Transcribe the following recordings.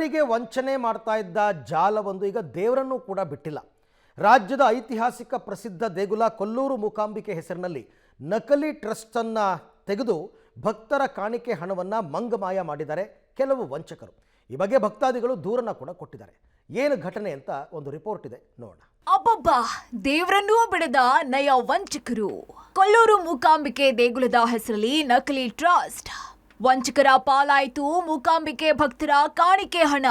ಭಕ್ತರಿಗೆ ವಂಚನೆ ಮಾಡ್ತಾ ಇದ್ದ ಜಾಲವೊಂದು ಈಗ ದೇವರನ್ನು ಕೂಡ ಬಿಟ್ಟಿಲ್ಲ. ರಾಜ್ಯದ ಐತಿಹಾಸಿಕ ಪ್ರಸಿದ್ಧ ದೇಗುಲ ಕೊಲ್ಲೂರು ಮೂಕಾಂಬಿಕೆ ಹೆಸರಿನಲ್ಲಿ ನಕಲಿ ಟ್ರಸ್ಟ್ ಅನ್ನು ತೆಗೆದು ಭಕ್ತರ ಕಾಣಿಕೆ ಹಣವನ್ನು ಮಂಗಮಾಯ ಮಾಡಿದ್ದಾರೆ ಕೆಲವು ವಂಚಕರು. ಈ ಬಗ್ಗೆ ಭಕ್ತಾದಿಗಳು ದೂರನ್ನ ಕೂಡ ಕೊಟ್ಟಿದ್ದಾರೆ. ಏನು ಘಟನೆ ಅಂತ ಒಂದು ರಿಪೋರ್ಟ್ ಇದೆ, ನೋಡೋಣ. ಅಬ್ಬಬ್ಬಾ, ದೇವರನ್ನೂ ಬಿಡದ ನಯ ವಂಚಕರು. ಕೊಲ್ಲೂರು ಮೂಕಾಂಬಿಕೆ ದೇಗುಲದ ಹೆಸರಲ್ಲಿ ನಕಲಿ ಟ್ರಸ್ಟ್. ವಂಚಕರ ಪಾಲಾಯಿತು ಮೂಕಾಂಬಿಕೆ ಭಕ್ತರ ಕಾಣಿಕೆ ಹಣ.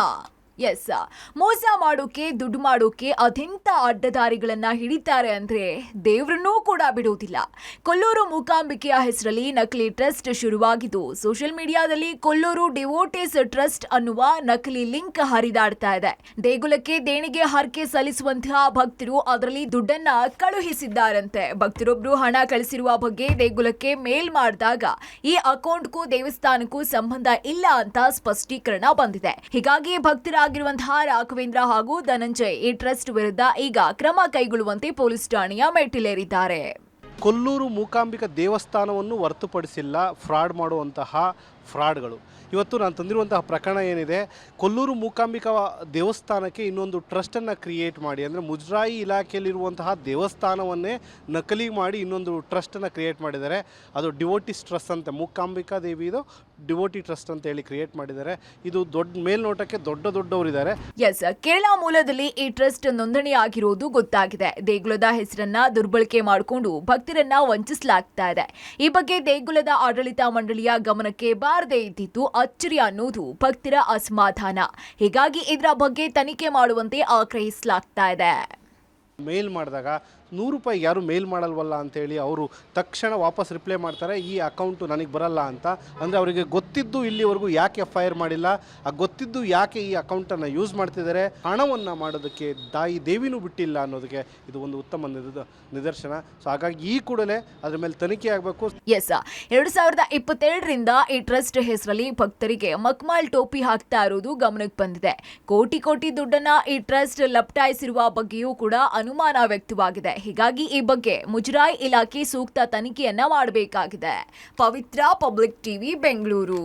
ಎಸ್, ಮೋಸ ಮಾಡೋಕೆ ದುಡ್ಡು ಮಾಡೋಕೆ ಅದೆಂತ ಅಡ್ಡದಾರಿಗಳನ್ನ ಹಿಡಿತಾರೆ ಅಂದ್ರೆ ದೇವ್ರನ್ನೂ ಕೂಡ ಬಿಡುವುದಿಲ್ಲ. ಕೊಲ್ಲೂರು ಮೂಕಾಂಬಿಕೆಯ ಹೆಸರಲ್ಲಿ ನಕಲಿ ಟ್ರಸ್ಟ್ ಶುರುವಾಗಿದ್ದು ಸೋಷಿಯಲ್ ಮೀಡಿಯಾದಲ್ಲಿ ಕೊಲ್ಲೂರು ಡಿವೋಟೀಸ್ ಟ್ರಸ್ಟ್ ಅನ್ನುವ ನಕಲಿ ಲಿಂಕ್ ಹರಿದಾಡ್ತಾ ಇದೆ. ದೇಗುಲಕ್ಕೆ ದೇಣಿಗೆ ಹರಕೆ ಸಲ್ಲಿಸುವಂತಹ ಭಕ್ತರು ಅದರಲ್ಲಿ ದುಡ್ಡನ್ನ ಕಳುಹಿಸಿದ್ದಾರಂತೆ. ಭಕ್ತರೊಬ್ರು ಹಣ ಕಳಿಸಿರುವ ಬಗ್ಗೆ ದೇಗುಲಕ್ಕೆ ಮೇಲ್ ಮಾಡಿದಾಗ ಈ ಅಕೌಂಟ್ಗೂ ದೇವಸ್ಥಾನಕ್ಕೂ ಸಂಬಂಧ ಇಲ್ಲ ಅಂತ ಸ್ಪಷ್ಟೀಕರಣ ಬಂದಿದೆ. ಹೀಗಾಗಿ ಭಕ್ತರ ಆಗಿರುವಂತಹ ರಾಘವೇಂದ್ರ ಹಾಗೂ ಧನಂಜಯ್ ಈ ಟ್ರಸ್ಟ್ ವಿರುದ್ಧ ಈಗ ಕ್ರಮ ಕೈಗೊಳ್ಳುವಂತೆ ಪೊಲೀಸ್ ಠಾಣೆಯ ಮೆಟ್ಟಿಲೇರಿದ್ದಾರೆ. ಕೊಲ್ಲೂರು ಮೂಕಾಂಬಿಕಾ ದೇವಸ್ಥಾನವನ್ನು ಹೊರತುಪಡಿಸಿಲ್ಲ ಫ್ರಾಡ್ ಮಾಡುವಂತಹ ಫ್ರಾಡ್ಗಳು. ಇವತ್ತು ನಾನು ತಂದಿರುವಂತಹ ಪ್ರಕರಣ ಏನಿದೆ, ಕೊಲ್ಲೂರು ಮೂಕಾಂಬಿಕಾ ದೇವಸ್ಥಾನಕ್ಕೆ ಇನ್ನೊಂದು ಟ್ರಸ್ಟನ್ನು ಕ್ರಿಯೇಟ್ ಮಾಡಿ, ಅಂದರೆ ಮುಜರಾಯಿ ಇಲಾಖೆಯಲ್ಲಿರುವಂತಹ ದೇವಸ್ಥಾನವನ್ನೇ ನಕಲಿ ಮಾಡಿ ಇನ್ನೊಂದು ಟ್ರಸ್ಟನ್ನು ಕ್ರಿಯೇಟ್ ಮಾಡಿದ್ದಾರೆ. ಅದು ಡಿವೋಟಿಸ್ ಟ್ರಸ್ಟ್ ಅಂತ, ಮೂಕಾಂಬಿಕಾ ದೇವಿದು ಡಿವೋಟಿ ಟ್ರಸ್ಟ್ ಅಂತ ಹೇಳಿ ಕ್ರಿಯೇಟ್ ಮಾಡಿದ್ದಾರೆ. ಇದು ದೊಡ್ಡ ಮೇಲ್ನೋಟಕ್ಕೆ ದೊಡ್ಡವರಿದ್ದಾರೆ. ಎಸ್, ಕೇರಳ ಮೂಲದಲ್ಲಿ ಈ ಟ್ರಸ್ಟ್ ನೋಂದಣಿ ಆಗಿರೋದು ಗೊತ್ತಾಗಿದೆ. ದೇಗುಲದ ಹೆಸರನ್ನ ದುರ್ಬಳಕೆ ಮಾಡಿಕೊಂಡು ಭಕ್ತರನ್ನ ವಂಚಿಸಲಾಗ್ತಾ ಇದೆ. ಈ ಬಗ್ಗೆ ದೇಗುಲದ ಆಡಳಿತ ಮಂಡಳಿಯ ಗಮನಕ್ಕೆ ಬಾರದೇ ಇದ್ದಿದ್ದು ಅಚ್ಚರಿ ಅನ್ನೋದು ಭಕ್ತರ ಅಸಮಾಧಾನ. ಹೀಗಾಗಿ ಇದರ ಬಗ್ಗೆ ತನಿಖೆ ಮಾಡುವಂತೆ ಆಗ್ರಹಿಸಲಾಗ್ತಾ ಇದೆ. ಮೇಲ್ ಮಾಡಿದಾಗ ₹100 ಯಾರು ಮೇಲ್ ಮಾಡಲ್ವಲ್ಲ ಅಂತೇಳಿ ಅವರು ತಕ್ಷಣ ವಾಪಸ್ ರಿಪ್ಲೈ ಮಾಡ್ತಾರೆ, ಈ ಅಕೌಂಟು ನನಗೆ ಬರಲ್ಲ ಅಂತ. ಅಂದರೆ ಅವರಿಗೆ ಗೊತ್ತಿದ್ದು ಇಲ್ಲಿವರೆಗೂ ಯಾಕೆ FIR ಮಾಡಿಲ್ಲ, ಗೊತ್ತಿದ್ದು ಯಾಕೆ ಈ ಅಕೌಂಟನ್ನು ಯೂಸ್ ಮಾಡ್ತಿದ್ದಾರೆ, ಹಣವನ್ನು ಮಾಡೋದಕ್ಕೆ ತಾಯಿ ದೇವಿನೂ ಬಿಟ್ಟಿಲ್ಲ ಅನ್ನೋದಕ್ಕೆ ಇದು ಒಂದು ಉತ್ತಮ ನಿದರ್ಶನ. ಸೊ ಹಾಗಾಗಿ ಈ ಕೂಡಲೇ ಅದ್ರ ಮೇಲೆ ತನಿಖೆ ಆಗಬೇಕು. ಎಸ್, 2022ರಿಂದ ಈ ಟ್ರಸ್ಟ್ ಹೆಸರಲ್ಲಿ ಭಕ್ತರಿಗೆ ಮಕ್ಮಾಲ್ ಟೋಪಿ ಹಾಕ್ತಾ ಇರೋದು ಗಮನಕ್ಕೆ ಬಂದಿದೆ. ಕೋಟಿ ದುಡ್ಡನ್ನ ಈ ಟ್ರಸ್ಟ್ ಲಪಟಾಯಿಸಿರುವ ಬಗ್ಗೆಯೂ ಕೂಡ ಅನುಮಾನ ವ್ಯಕ್ತವಾಗಿದೆ. ಹೀಗಾಗಿ ಈ ಬಗ್ಗೆ ಮುಜರಾಯಿ ಇಲಾಖೆ ಸೂಕ್ತ ತನಿಖೆಯನ್ನ ಮಾಡಬೇಕಾಗಿದೆ. ಪವಿತ್ರ, ಪಬ್ಲಿಕ್ ಟಿವಿ, ಬೆಂಗಳೂರು.